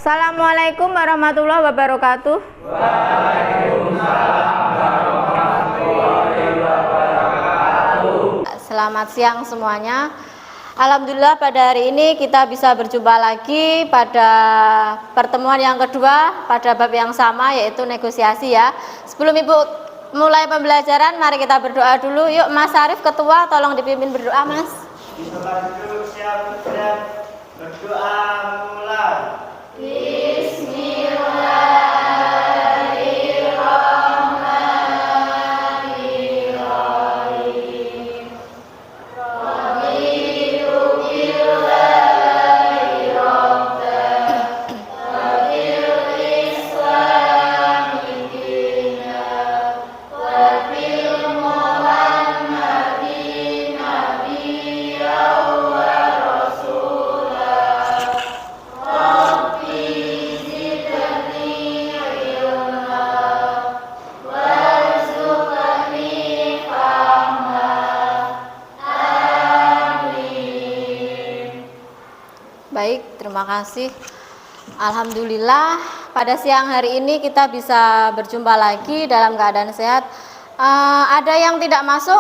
Assalamualaikum warahmatullahi wabarakatuh. Selamat siang semuanya. Alhamdulillah pada hari ini kita bisa berjumpa lagi pada pertemuan yang kedua pada bab yang sama, yaitu negosiasi ya. Sebelum Ibu mulai pembelajaran, mari kita berdoa dulu. Yuk Mas Arif ketua, tolong dipimpin berdoa Mas. Siap berdoa mulai. Baik, terima kasih. Alhamdulillah pada siang hari ini kita bisa berjumpa lagi dalam keadaan sehat. Ada yang tidak masuk?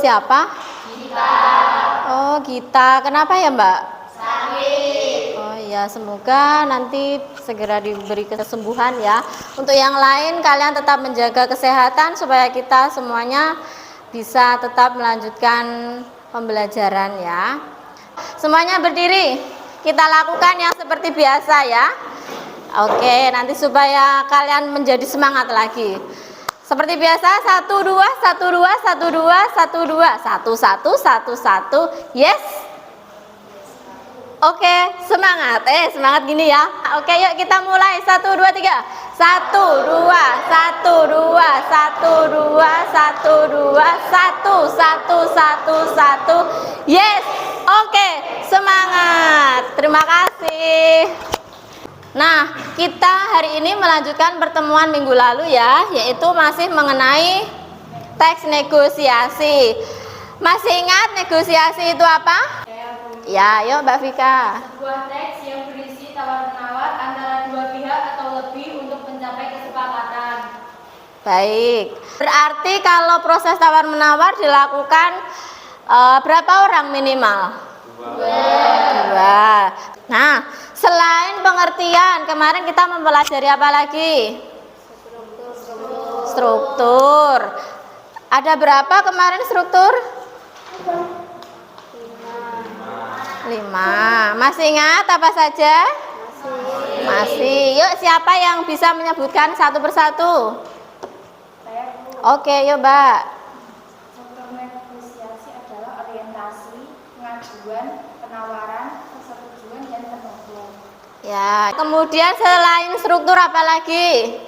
Siapa? Gita. Oh, Gita. Kenapa ya Mbak? Sakit. Oh iya, semoga nanti segera diberi kesembuhan ya. Untuk yang lain, kalian tetap menjaga kesehatan supaya kita semuanya bisa tetap melanjutkan pembelajaran ya. Semuanya berdiri, kita lakukan yang seperti biasa ya. Oke, nanti supaya kalian menjadi semangat lagi. Seperti biasa, 1, 2, 1, 2, 1, 2, 1, 2, 1, 1, 1, 1, yes. Oke, semangat, semangat gini ya. Oke, yuk kita mulai, 1, 2, 3, 1, 2, 1, 2, 1, 2, 1, 2, 1, 1, 1, 1, yes. Oke, semangat. Terima kasih. Nah, kita hari ini melanjutkan pertemuan minggu lalu ya, yaitu masih mengenai teks negosiasi. Masih ingat negosiasi itu apa? Ya, yuk Mbak Vika. Sebuah teks yang berisi tawar-menawar antara dua pihak atau lebih untuk mencapai kesepakatan. Baik. Berarti kalau proses tawar-menawar dilakukan berapa orang minimal? Dua. Nah, selain pengertian, kemarin kita mempelajari apa lagi? Struktur. Ada berapa kemarin struktur? 5. Masih ingat apa saja? Masih. Yuk, siapa yang bisa menyebutkan satu persatu? Oke, yuk Mbak. Struktur negosiasi adalah orientasi, pengajuan, penawaran, persetujuan, dan penutup. Ya, kemudian selain struktur apa lagi?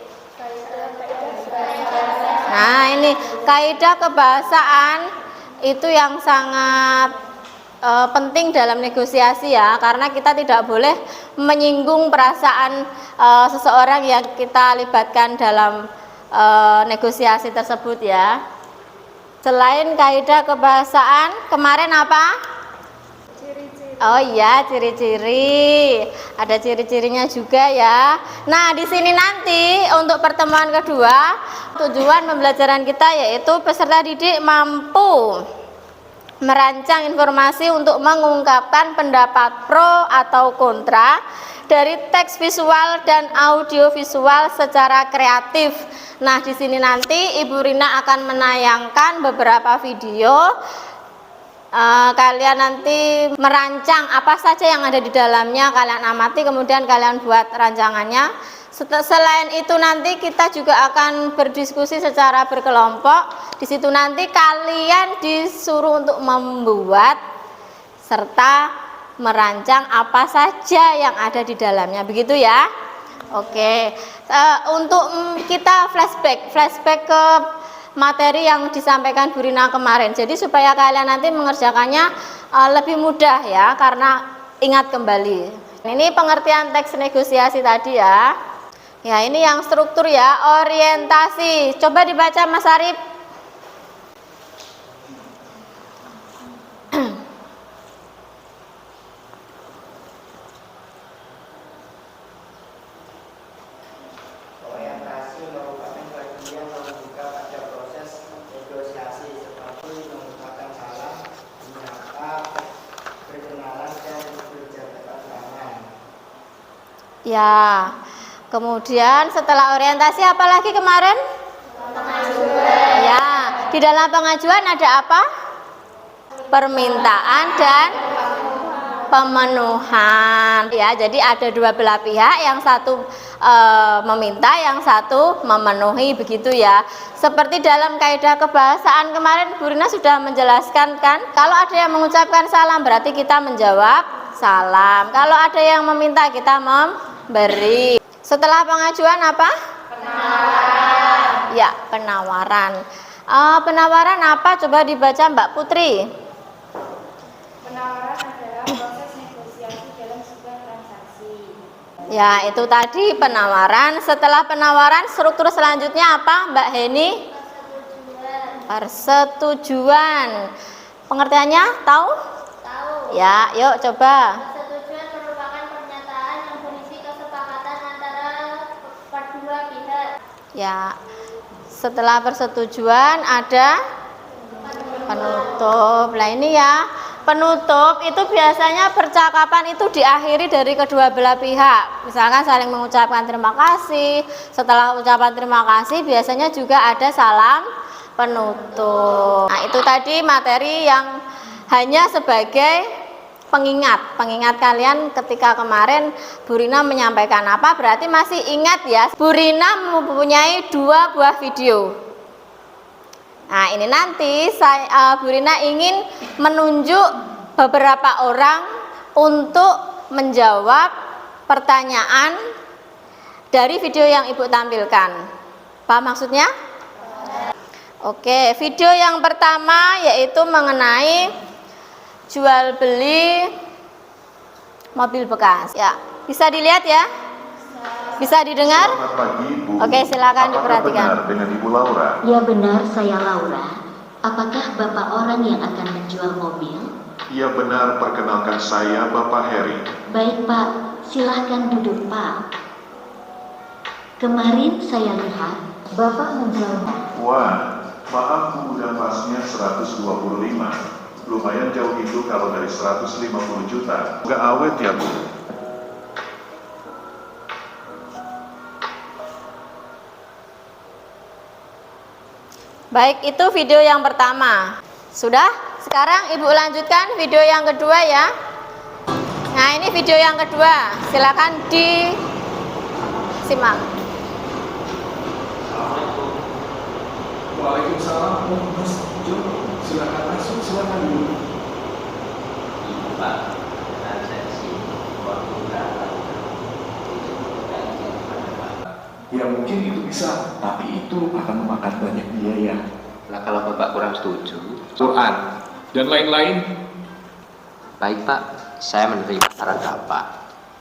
Nah, ini kaidah kebahasaan itu yang sangat penting dalam negosiasi ya, karena kita tidak boleh menyinggung perasaan seseorang yang kita libatkan dalam negosiasi tersebut ya. Selain kaidah kebahasaan, kemarin apa? Oh iya, ciri-ciri. Ada ciri-cirinya juga ya. Nah, di sini nanti untuk pertemuan kedua, tujuan pembelajaran kita yaitu peserta didik mampu merancang informasi untuk mengungkapkan pendapat pro atau kontra dari teks visual dan audio visual secara kreatif. Nah, di sini nanti Ibu Rina akan menayangkan beberapa video. Kalian nanti merancang apa saja yang ada di dalamnya, kalian amati, kemudian kalian buat rancangannya. Selain itu nanti kita juga akan berdiskusi secara berkelompok. Di situ nanti kalian disuruh untuk membuat serta merancang apa saja yang ada di dalamnya, begitu ya. Oke, untuk kita flashback ke materi yang disampaikan Bu Rina kemarin. Jadi supaya kalian nanti mengerjakannya lebih mudah ya, karena ingat kembali. Ini pengertian teks negosiasi tadi ya. Ya, ini yang struktur ya, orientasi. Coba dibaca Mas Arif. Ya. Kemudian setelah orientasi apa lagi kemarin? Pengajuan. Ya, di dalam pengajuan ada apa? Permintaan dan pemenuhan. Ya, jadi ada dua belah pihak, yang satu meminta, yang satu memenuhi, begitu ya. Seperti dalam kaidah kebahasaan kemarin Bu Rina sudah menjelaskan kan, kalau ada yang mengucapkan salam berarti kita menjawab salam. Kalau ada yang meminta kita memberi. Setelah pengajuan apa? Penawaran. Ya, penawaran. Penawaran apa? Coba dibaca Mbak Putri. Penawaran adalah proses negosiasi dalam sebuah transaksi. Ya, itu tadi penawaran. Setelah penawaran, struktur selanjutnya apa Mbak Heni? Persetujuan. Pengertiannya tahu? Tahu. Ya, yuk coba. Persetujuan merupakan pernyataan yang berisi kesepakatan antara kedua pihak. Ya, setelah persetujuan ada penutup. Nah ini ya, penutup itu biasanya percakapan itu diakhiri dari kedua belah pihak. Misalkan saling mengucapkan terima kasih. Setelah ucapan terima kasih biasanya juga ada salam penutup. Nah itu tadi materi yang hanya sebagai pengingat kalian ketika kemarin Bu Rina menyampaikan apa, berarti masih ingat ya. Bu Rina mempunyai 2 buah video. Nah ini nanti Bu Rina ingin menunjuk beberapa orang untuk menjawab pertanyaan dari video yang Ibu tampilkan. Paham maksudnya? Oke, video yang pertama yaitu mengenai jual beli mobil bekas. Ya, bisa dilihat ya? Bisa didengar? Selamat pagi, Bu. Oke, silakan Apakah diperhatikan. benar dengan Ibu Laura? Ya benar, saya Laura. Apakah Bapak orang yang akan menjual mobil? Ya benar, perkenalkan saya Bapak Heri. Baik Pak, silahkan duduk Pak. Kemarin saya lihat Bapak menjual mobil. Wah, maaf Bu, udah pasnya 125. Lumayan jauh itu kalau dari 150 juta. Nggak awet ya Bu? Baik, itu video yang pertama. Sudah? Sekarang Ibu lanjutkan video yang kedua ya. Nah, ini video yang kedua. Silakan disimak. Waalaikumsalam, Mas Jo, silakan masuk, silakan dulu. Ibu Pak, dan saya di sini waktu berapa? Ya mungkin itu bisa, tapi itu akan memakan banyak biaya. Nah kalau Bapak kurang setuju, Quran dan lain-lain. baik Pak, saya menerima saran Bapak.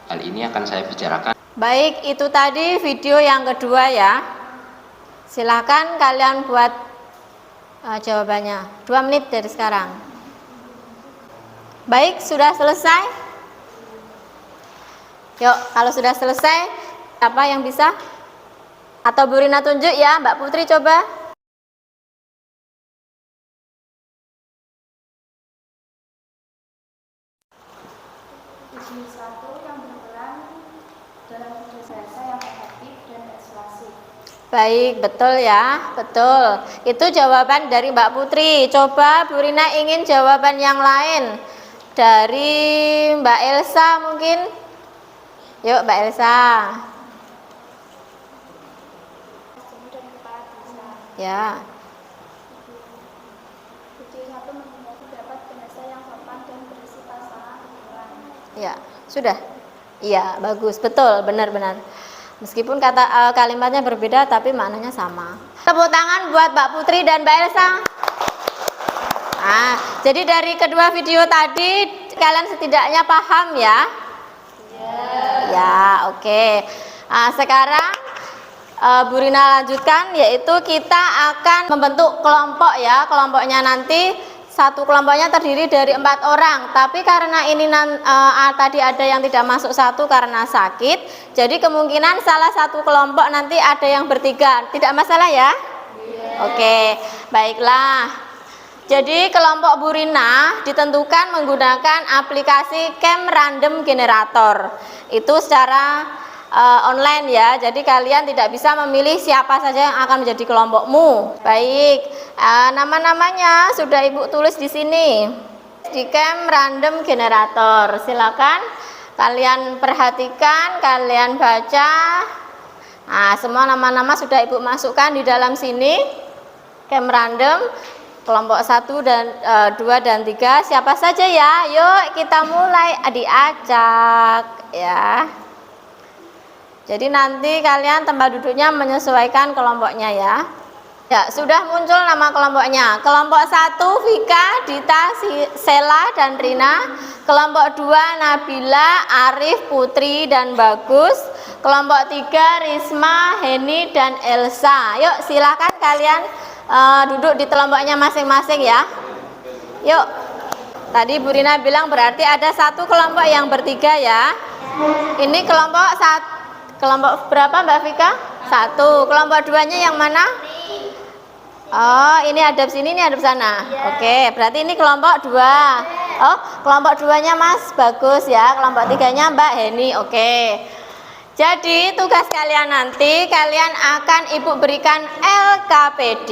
Hal ini akan saya bicarakan. Baik, itu tadi video yang kedua ya. Silakan kalian buat jawabannya 2 menit dari sekarang. Baik, sudah selesai? Yuk, kalau sudah selesai, apa yang bisa? Atau Bu Rina tunjuk ya, Mbak Putri coba. Video 1 yang berperan dalam video bahasa yang efektif dan persuasif. Baik, betul ya, betul. Itu jawaban dari Mbak Putri. Coba Bu Rina ingin jawaban yang lain. Dari Mbak Elsa mungkin. Yuk Mbak Elsa. Ya. Video 1 menghindari dapat bahasa yang sopan dan berisi pasangan ukuran. Ya, sudah. Iya, bagus, betul, benar-benar. Meskipun kata kalimatnya berbeda, tapi maknanya sama. Tepuk tangan buat Mbak Putri dan Mbak Elsa. Nah, jadi dari kedua video tadi kalian setidaknya paham ya? Ya, oke. Nah, sekarang Bu Rina lanjutkan, yaitu kita akan membentuk kelompok ya. Kelompoknya nanti satu kelompoknya terdiri dari 4 orang. Tapi karena ini tadi ada yang tidak masuk satu karena sakit, jadi kemungkinan salah satu kelompok nanti ada yang bertiga. Tidak masalah ya? Oke, baiklah. Jadi kelompok Bu Rina ditentukan menggunakan aplikasi Cam Random Generator. Itu secara online ya. Jadi kalian tidak bisa memilih siapa saja yang akan menjadi kelompokmu. Baik, nama-namanya sudah Ibu tulis di sini di camp random generator. Silakan kalian perhatikan, kalian baca. Nah, semua nama-nama sudah Ibu masukkan di dalam sini. Camp random kelompok 1 dan 2 dan 3. Siapa saja ya? Yuk kita mulai diacak ya. Jadi nanti kalian tempat duduknya menyesuaikan kelompoknya ya. Ya, sudah muncul nama kelompoknya. Kelompok 1 Vika, Dita, Sela dan Rina. Kelompok 2 Nabila, Arif, Putri dan Bagus. Kelompok 3 Risma, Heni dan Elsa. Yuk silakan kalian duduk di kelompoknya masing-masing ya. Yuk. Tadi Bu Rina bilang berarti ada satu kelompok yang bertiga ya. Ini kelompok berapa Mbak Vika? 1. Kelompok 2-nya yang mana? Oh, ini hadap sini, ini hadap sana. Oke, berarti ini kelompok 2. Oh, kelompok 2-nya Mas Bagus ya. Kelompok 3-nya Mbak Heni. Oke. Jadi tugas kalian nanti, kalian akan Ibu berikan LKPD.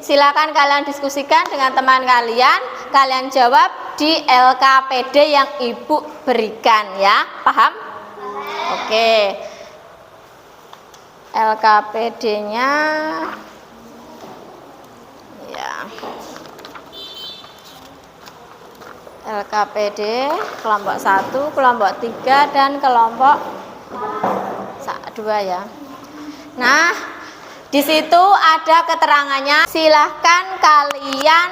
Silakan kalian diskusikan dengan teman kalian. Kalian jawab di LKPD yang Ibu berikan ya. Paham? Oke. LKPD-nya ya. LKPD kelompok 1, kelompok 3 dan kelompok 2 ya. Nah, di situ ada keterangannya. Silahkan kalian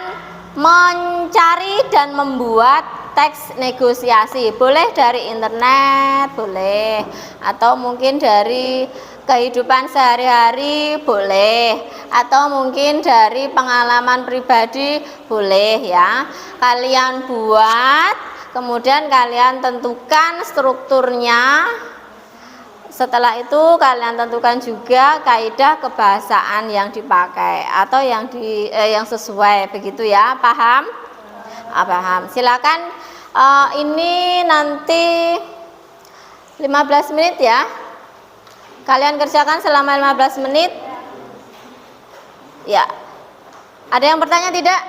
mencari dan membuat teks negosiasi. Boleh dari internet, boleh, atau mungkin dari kehidupan sehari-hari, boleh, atau mungkin dari pengalaman pribadi, boleh ya. Kalian buat, kemudian kalian tentukan strukturnya. Setelah itu kalian tentukan juga kaidah kebahasaan yang dipakai atau yang sesuai, begitu ya. Paham? Paham. Silakan, ini nanti 15 menit ya. Kalian kerjakan selama 15 menit. Ya. Ada yang bertanya tidak?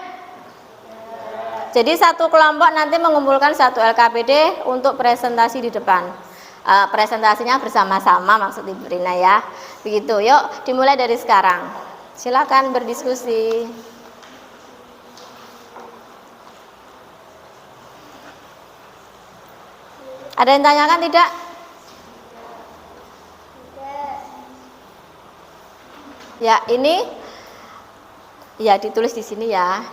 Jadi satu kelompok nanti mengumpulkan satu LKPD untuk presentasi di depan. Presentasinya bersama-sama maksud Ibu Rina ya. Begitu. Yuk dimulai dari sekarang. Silakan berdiskusi. Ada yang tanyakan tidak? Ya, ini ya ditulis di sini ya.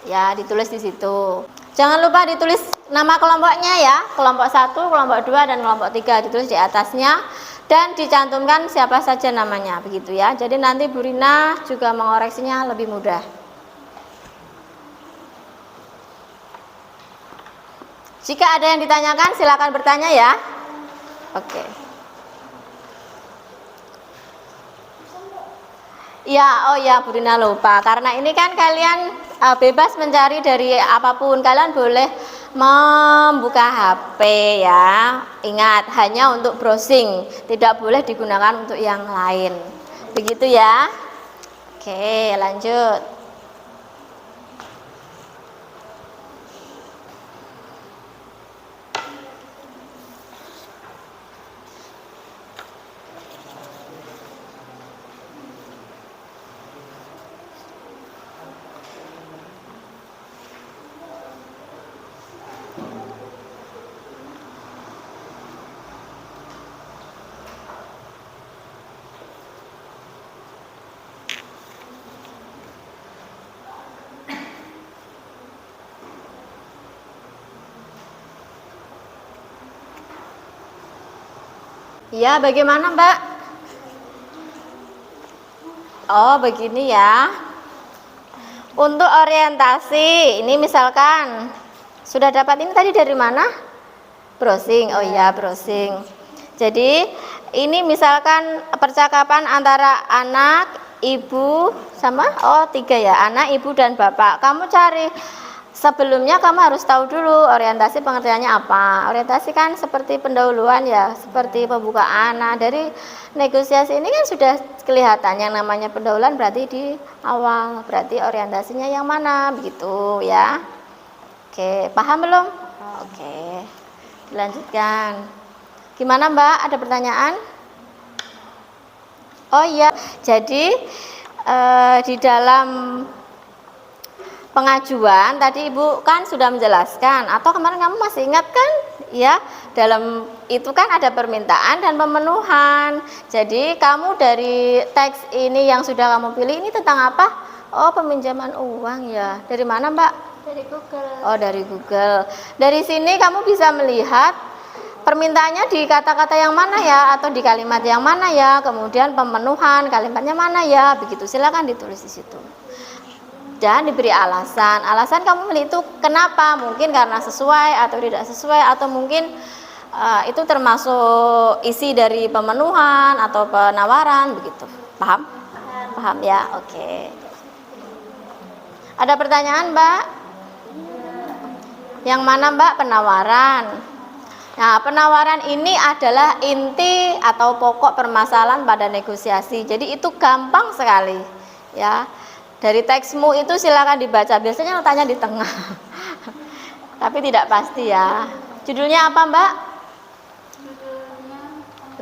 Ya, ditulis di situ. Jangan lupa ditulis nama kelompoknya ya. Kelompok 1, kelompok 2 dan kelompok 3 ditulis di atasnya dan dicantumkan siapa saja namanya, begitu ya. Jadi nanti Bu Rina juga mengoreksinya lebih mudah. Jika ada yang ditanyakan silakan bertanya ya. Oke. Ya, oh ya Bu Rina lupa. Karena ini kan kalian bebas mencari dari apapun. Kalian boleh membuka HP ya. Ingat, hanya untuk browsing. Tidak boleh digunakan untuk yang lain. Begitu ya. Oke, lanjut. Ya, bagaimana Mbak? Oh, begini ya. Untuk orientasi, ini misalkan sudah dapat ini tadi dari mana? Browsing. Oh iya, browsing. Jadi, ini misalkan percakapan antara anak, ibu sama 3 ya, anak, ibu dan bapak. Kamu cari Sebelumnya kamu harus tahu dulu orientasi pengertiannya apa. Orientasi kan seperti pendahuluan ya, seperti pembukaan. Nah, dari negosiasi ini kan sudah kelihatan yang namanya pendahuluan berarti di awal, berarti orientasinya yang mana, begitu ya. Oke, paham belum? Oke, dilanjutkan. Gimana Mbak, ada pertanyaan? Oh iya, jadi di dalam pengajuan tadi Ibu kan sudah menjelaskan, atau kemarin kamu masih ingat kan ya, dalam itu kan ada permintaan dan pemenuhan. Jadi kamu dari teks ini yang sudah kamu pilih ini tentang apa? Oh, peminjaman uang ya. Dari mana Mbak? Dari Google. Oh, dari Google. Dari sini kamu bisa melihat permintaannya di kata-kata yang mana ya, atau di kalimat yang mana ya, kemudian pemenuhan kalimatnya mana ya, begitu. Silakan ditulis di situ. Dan diberi alasan. Alasan kamu milih itu kenapa? Mungkin karena sesuai atau tidak sesuai, atau mungkin itu termasuk isi dari pemenuhan atau penawaran, begitu. Paham? Paham ya? Oke. Ada pertanyaan, Mbak? Yang mana, Mbak? Penawaran. Nah, penawaran ini adalah inti atau pokok permasalahan pada negosiasi. Jadi itu gampang sekali, ya. Dari teksmu itu silakan dibaca. Biasanya letaknya di tengah. Tapi tidak pasti ya. Judulnya apa, Mbak? Judulnya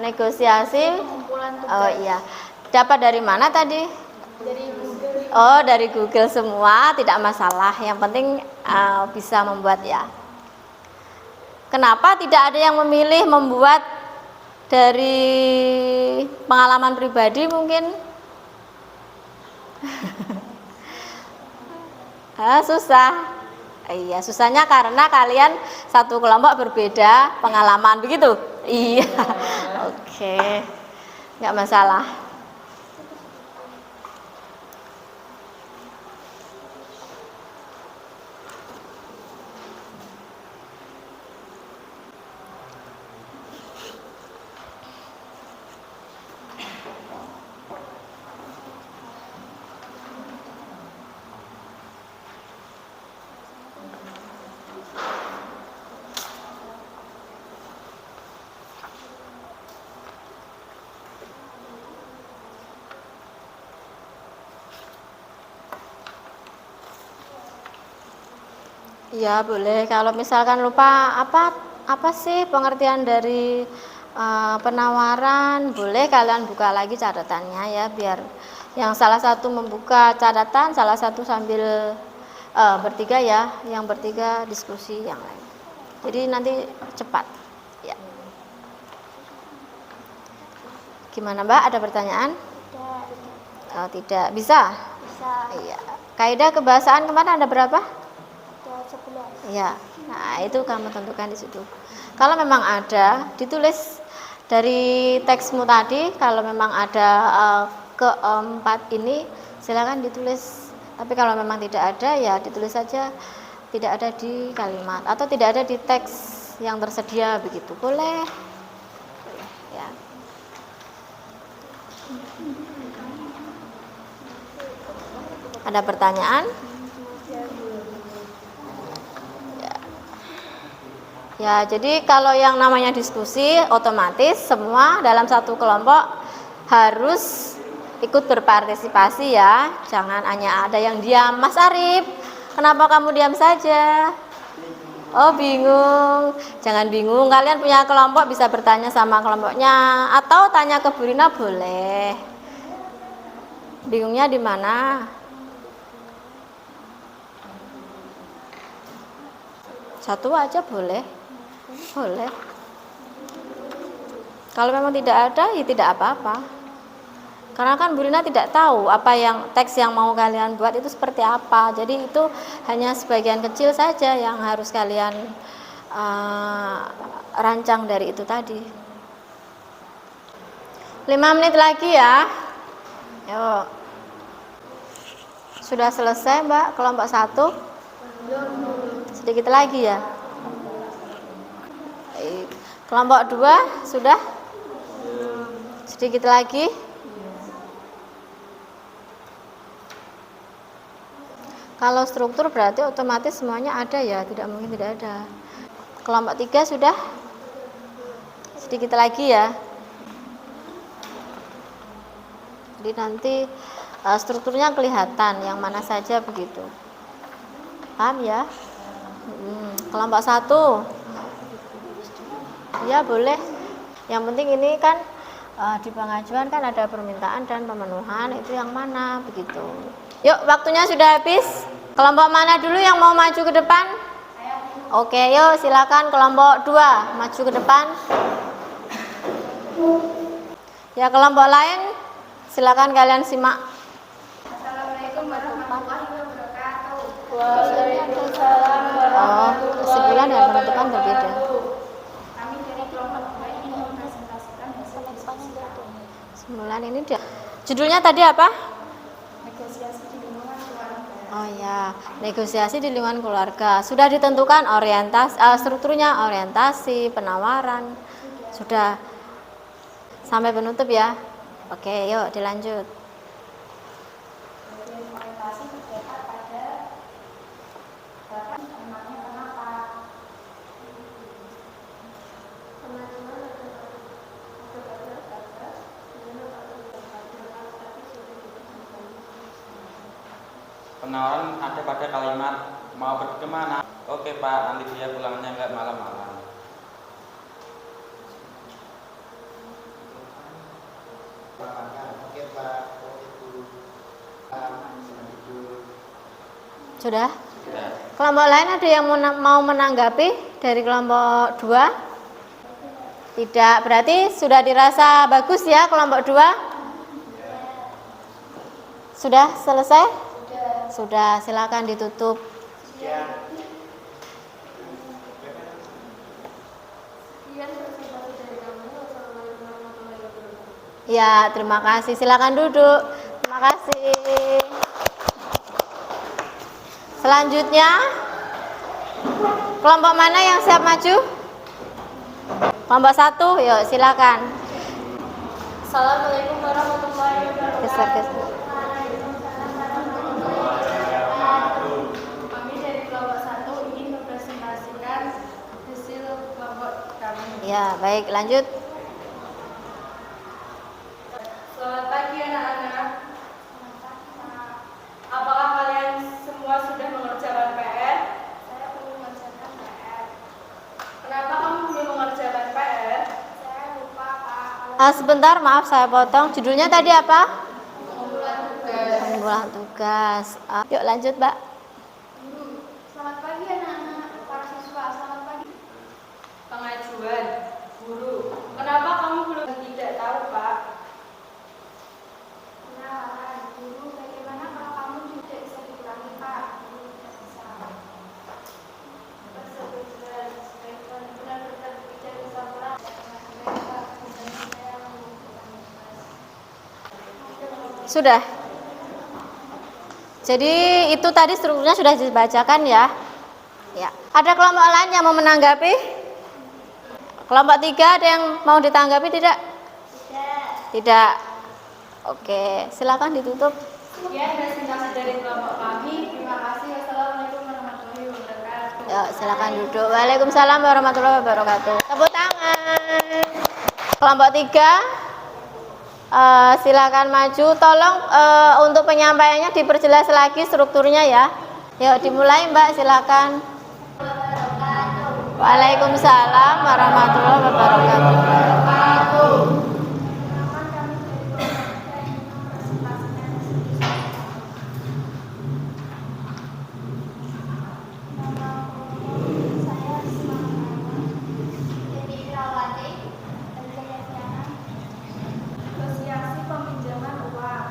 Negosiasi. kumpulan tugas. Oh iya. Dapat dari mana tadi? Dari Google. Oh, dari Google semua, tidak masalah. Yang penting bisa membuat ya. Kenapa tidak ada yang memilih membuat dari pengalaman pribadi mungkin? Susah. Iya, susahnya karena kalian satu kelompok berbeda pengalaman, begitu? Iya. Oke. Nggak masalah. Ya boleh. Kalau misalkan lupa apa sih pengertian dari penawaran, boleh kalian buka lagi catatannya ya, biar yang salah satu membuka catatan, salah satu sambil bertiga ya, yang bertiga diskusi yang lain. Jadi nanti cepat. Ya. Gimana Mbak? Ada pertanyaan? Tidak. Oh, tidak. Bisa? Bisa. Iya. Kaidah kebahasaan kemarin ada berapa? Ada 11. Ya, nah itu kamu tentukan di situ. Kalau memang ada, ditulis dari teksmu tadi. Kalau memang ada keempat ini, silakan ditulis. Tapi kalau memang tidak ada, ya ditulis saja tidak ada di kalimat atau tidak ada di teks yang tersedia, begitu. Boleh, ya. Ada pertanyaan? Ya, jadi kalau yang namanya diskusi otomatis semua dalam satu kelompok harus ikut berpartisipasi ya. Jangan hanya ada yang diam. Mas Arif, kenapa kamu diam saja? Oh, bingung. Jangan bingung. Kalian punya kelompok bisa bertanya sama kelompoknya atau tanya ke Bu Rina boleh. Bingungnya di mana? Satu aja boleh. Boleh. Kalau memang tidak ada, ya tidak apa-apa. Karena kan Bu Rina tidak tahu apa yang teks yang mau kalian buat itu seperti apa. Jadi itu hanya sebagian kecil saja yang harus kalian rancang dari itu tadi. 5 menit lagi ya. Yuk. Sudah selesai Mbak kelompok 1? Sedikit lagi ya. Kelompok 2 sudah? Sedikit lagi. Kalau struktur berarti otomatis semuanya ada ya, tidak mungkin tidak ada. Kelompok 3 sudah? Sedikit lagi ya. Jadi nanti strukturnya kelihatan yang mana saja begitu. Paham ya? Kelompok 1. Ya boleh. Yang penting ini kan di pengajuan kan ada permintaan dan pemenuhan, itu yang mana begitu. Yuk, waktunya sudah habis. Kelompok mana dulu yang mau maju ke depan? Oke, yuk silakan kelompok 2 maju ke depan. Ya, kelompok lain silakan kalian simak. Assalamualaikum warahmatullahi wabarakatuh. Waalaikumsalam warahmatullahi wabarakatuh. Kesimpulan dan penutupan berbeda. Kami dari kelompok 2 ingin mempresentasikan hasil diskusi kami. Kesimpulan ini dia. Judulnya tadi apa? Negosiasi di lingkungan keluarga. Oh ya, negosiasi di lingkungan keluarga. Sudah ditentukan strukturnya, orientasi, penawaran. Sudah sampai penutup ya. Oke, yuk dilanjut. Orientasi terdapat pada emangnya kenapa. Penawaran ada pada kalimat mau pergi kemana? Oke Pak, nanti dia pulangnya nggak malam-malam. Oke Pak, oke Bu. Sudah? Sudah. Kelompok lain ada yang mau menanggapi dari kelompok 2? Tidak, berarti sudah dirasa bagus ya kelompok 2? Sudah selesai? Sudah, silakan ditutup. Ya, terima kasih. Silakan duduk. Terima kasih. Selanjutnya, kelompok mana yang siap maju? Kelompok 1, yuk silakan. Assalamualaikum warahmatullahi wabarakatuh. Kami dari kelompok 1 ingin mempresentasikan hasil kelompok kami. Ya, baik, lanjut. Selamat pagi anak-anak. Apakah kalian semua sudah mengerjakan PR? Saya belum mengerjakan PR. Kenapa kamu belum mengerjakan PR? Saya lupa, Pak. Sebentar, maaf saya potong. Judulnya tadi apa? Pengumpulan tugas. Pengumpulan tugas. Yuk lanjut, Mbak. Guru, selamat pagi anak-anak. Para siswa, selamat pagi. Pengajuan. Guru, kenapa kamu belum tidak tahu, Pak? Kenalan. Guru, bagaimana kalau kamu tidak bisa dikurangi, Pak? Guru, tidak bisa. Persetujuan. Benar-benar tidak bisa pulang. Sudah. Jadi itu tadi strukturnya sudah dibacakan ya. Ya. Ada kelompok lain yang mau menanggapi? Kelompok 3 ada yang mau ditanggapi tidak? Tidak. Oke, silakan ditutup. Sekian presentasi dari kelompok kami. Terima kasih. Wassalamualaikum warahmatullahi wabarakatuh. Ya, silakan duduk. Waalaikumsalam warahmatullahi wabarakatuh. Tepuk tangan. Kelompok 3 silakan maju. Tolong untuk penyampaiannya diperjelas lagi strukturnya ya. Yuk dimulai Mbak, silakan. Waalaikumsalam warahmatullahi wabarakatuh. Negosiasi peminjaman uang.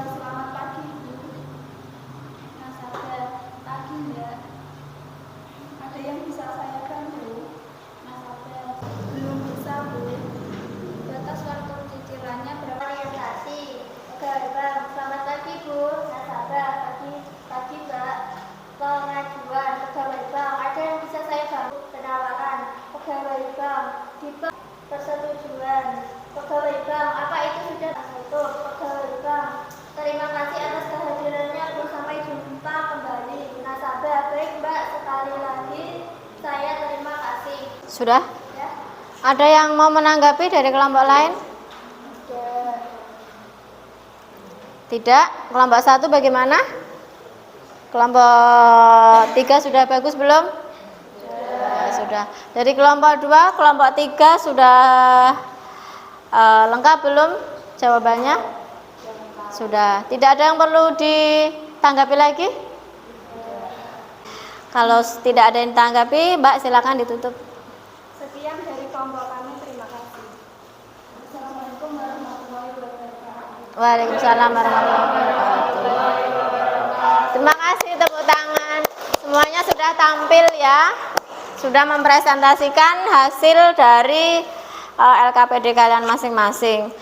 Selamat pagi, Bu. Nasabah, pagi Mbak. Ada yang bisa saya bantu? Nasabah, belum bisa, Bu. Sudah? Ada yang mau menanggapi dari kelompok lain? Tidak? Kelompok 1 bagaimana? Kelompok 3 sudah bagus belum? Sudah. Dari kelompok 2, kelompok 3 sudah lengkap belum jawabannya? Sudah. Tidak ada yang perlu ditanggapi lagi? Kalau tidak ada yang ditanggapi, Mbak silakan ditutup. Sekian dari kelompok kami, terima kasih. Assalamualaikum warahmatullahi wabarakatuh. Waalaikumsalam warahmatullahi wabarakatuh. Terima kasih, tepuk tangan. Semuanya sudah tampil ya. Sudah mempresentasikan hasil dari LKPD kalian masing-masing.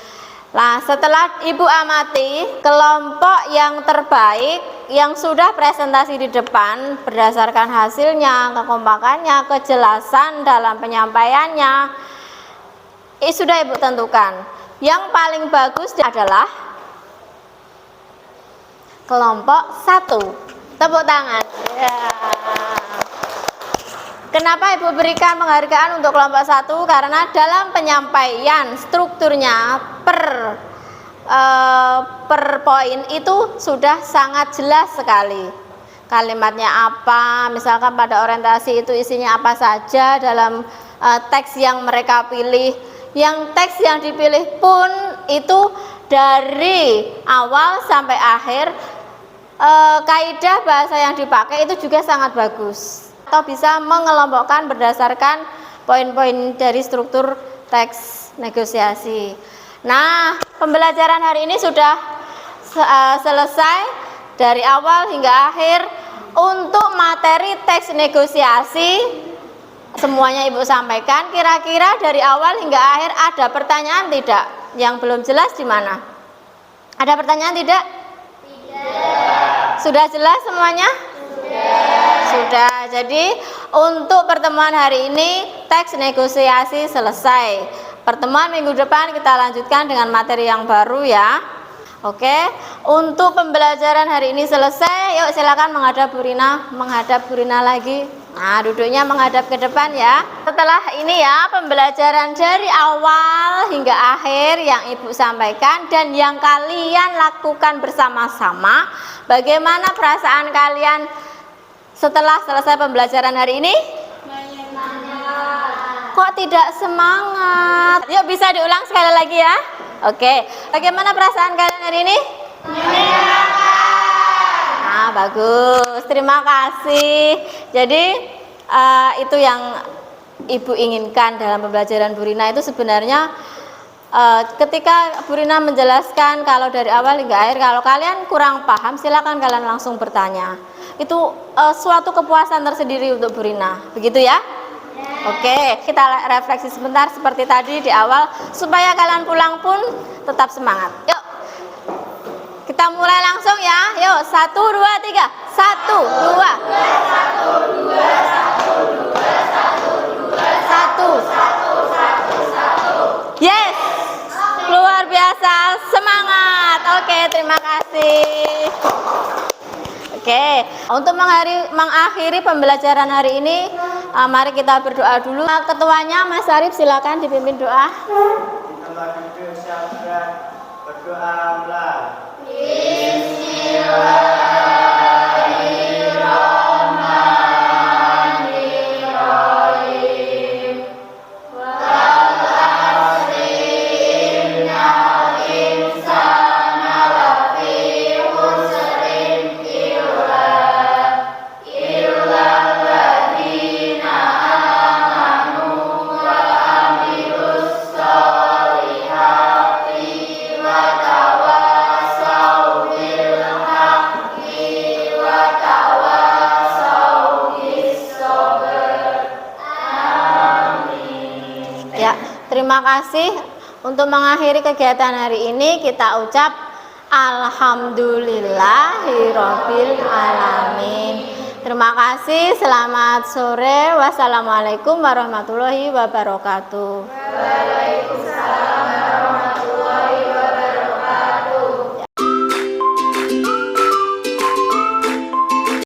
Nah, setelah Ibu amati kelompok yang terbaik yang sudah presentasi di depan berdasarkan hasilnya, kekompakannya, kejelasan dalam penyampaiannya, sudah Ibu tentukan. Yang paling bagus adalah kelompok 1. Tepuk tangan. Ya. Kenapa Ibu berikan penghargaan untuk kelompok 1? Karena dalam penyampaian strukturnya per poin itu sudah sangat jelas sekali. Kalimatnya apa, misalkan pada orientasi itu isinya apa saja dalam teks yang mereka pilih. Yang teks yang dipilih pun itu dari awal sampai akhir kaidah bahasa yang dipakai itu juga sangat bagus. Atau bisa mengelompokkan berdasarkan poin-poin dari struktur teks negosiasi. Nah, pembelajaran hari ini sudah selesai dari awal hingga akhir. Untuk materi teks negosiasi semuanya Ibu sampaikan. Kira-kira dari awal hingga akhir ada pertanyaan tidak? Yang belum jelas di mana? Ada pertanyaan tidak? Tidak. Sudah jelas semuanya? Sudah. Jadi untuk pertemuan hari ini teks negosiasi selesai. Pertemuan minggu depan kita lanjutkan dengan materi yang baru ya. Oke. Untuk pembelajaran hari ini selesai. Yuk silakan menghadap Bu Rina lagi. Nah, duduknya menghadap ke depan ya. Setelah ini ya pembelajaran dari awal hingga akhir yang Ibu sampaikan dan yang kalian lakukan bersama-sama. Bagaimana perasaan kalian setelah selesai pembelajaran hari ini? Kok tidak semangat? Yuk bisa diulang sekali lagi ya. Oke, bagaimana perasaan kalian hari ini? Nah, bagus. Terima kasih. Jadi itu yang Ibu inginkan dalam pembelajaran Bu Rina itu sebenarnya ketika Bu Rina menjelaskan kalau dari awal hingga akhir, kalau kalian kurang paham silakan kalian langsung bertanya. Itu suatu kepuasan tersendiri untuk Bu Rina. Begitu ya? Oke, kita refleksi sebentar seperti tadi di awal supaya kalian pulang pun tetap semangat. Yuk. Kita mulai langsung ya. Yuk, 1 2 3. 1 2 1. Yes. Luar biasa, semangat. Oke, terima kasih. Oke, untuk mengakhiri pembelajaran hari ini, mari kita berdoa dulu. Ketuanya Mas Arif silakan dipimpin doa. Kita duduk siap berdoa mulai. Terima kasih. Untuk mengakhiri kegiatan hari ini kita ucap Alhamdulillahirabbil alamin. Terima kasih. Selamat sore. Wassalamualaikum warahmatullahi wabarakatuh. Waalaikumsalam.